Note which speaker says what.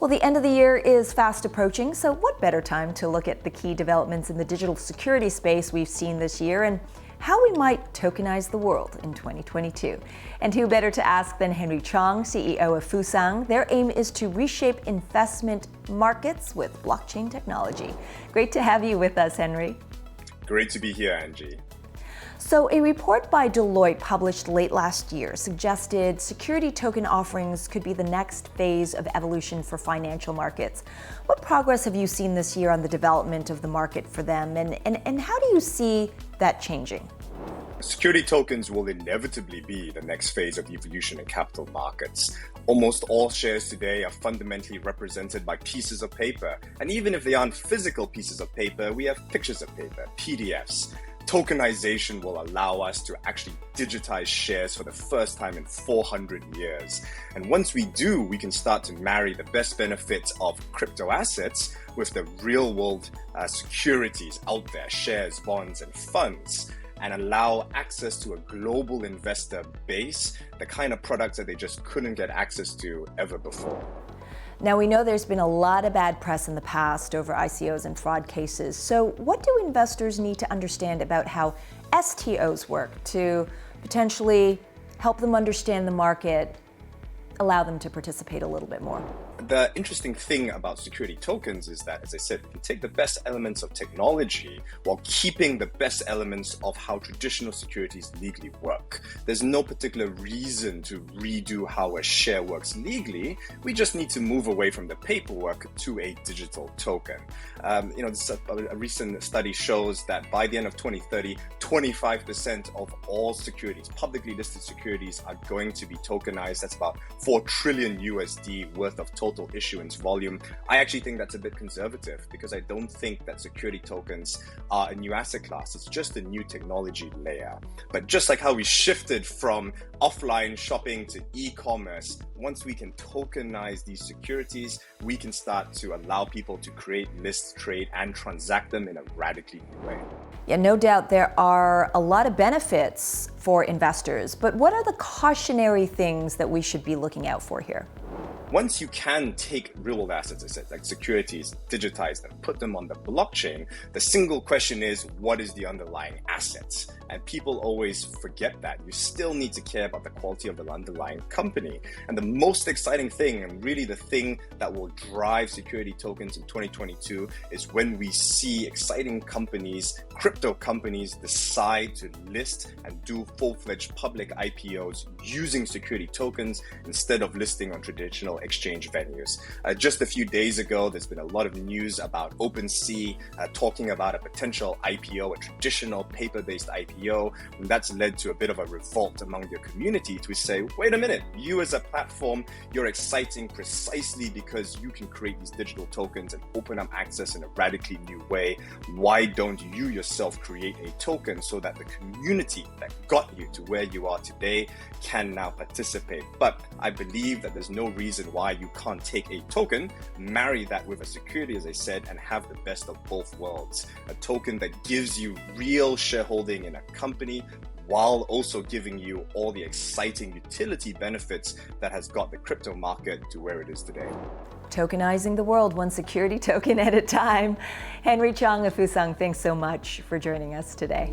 Speaker 1: Well, the end of the year is fast approaching, so what better time to look at the key developments in the digital security space we've seen this year and how we might tokenize the world in 2022. And who better to ask than Henry Chong, CEO of Fusang. Their aim is to reshape investment markets with blockchain technology. Great to have you with us, Henry.
Speaker 2: Great to be here, Angie.
Speaker 1: So a report by Deloitte published late last year suggested security token offerings could be the next phase of evolution for financial markets. What progress have you seen this year on the development of the market for them, and how do you see that changing?
Speaker 2: Security tokens will inevitably be the next phase of evolution in capital markets. Almost all shares today are fundamentally represented by pieces of paper. And even if they aren't physical pieces of paper, we have pictures of paper, PDFs. Tokenization will allow us to actually digitize shares for the first time in 400 years. And once we do, we can start to marry the best benefits of crypto assets with the real world securities out there, shares, bonds, and funds, and allow access to a global investor base, the kind of products that they just couldn't get access to ever before.
Speaker 1: Now, we know there's been a lot of bad press in the past over ICOs and fraud cases. So what do investors need to understand about how STOs work to potentially help them understand the market, allow them to participate a little bit more?
Speaker 2: The interesting thing about security tokens is that, as I said, we can take the best elements of technology while keeping the best elements of how traditional securities legally work. There's no particular reason to redo how a share works legally. We just need to move away from the paperwork to a digital token. A recent study shows that by the end of 2030, 25% of all securities, publicly listed securities, are going to be tokenized. That's about $4 trillion USD worth of total issuance volume. I actually think that's a bit conservative because I don't think that security tokens are a new asset class. It's just a new technology layer. But just like how we shifted from offline shopping to e-commerce, once we can tokenize these securities, we can start to allow people to create, list, trade, and transact them in a radically new way.
Speaker 1: Yeah, no doubt there are a lot of benefits for investors, but what are the cautionary things that we should be looking out for here?
Speaker 2: Once you can take real assets, I said, like securities, digitize them, put them on the blockchain, the single question is, what is the underlying assets? And people always forget that. You still need to care about the quality of the underlying company. And the most exciting thing, and really the thing that will drive security tokens in 2022, is when we see exciting companies, crypto companies, decide to list and do full-fledged public IPOs using security tokens instead of listing on traditional exchange venues. Just a few days ago, there's been a lot of news about OpenSea talking about a potential IPO, a traditional paper-based IPO. And that's led to a bit of a revolt among your community to say, wait a minute, you as a platform, you're exciting precisely because you can create these digital tokens and open up access in a radically new way. Why don't you yourself create a token so that the community that got you to where you are today can now participate? But I believe that there's no reason why you can't take a token, marry that with a security, as I said, and have the best of both worlds. A token that gives you real shareholding in a company while also giving you all the exciting utility benefits that has got the crypto market to where it is today.
Speaker 1: Tokenizing the world, one security token at a time. Henry Chong of Fusang, thanks so much for joining us today.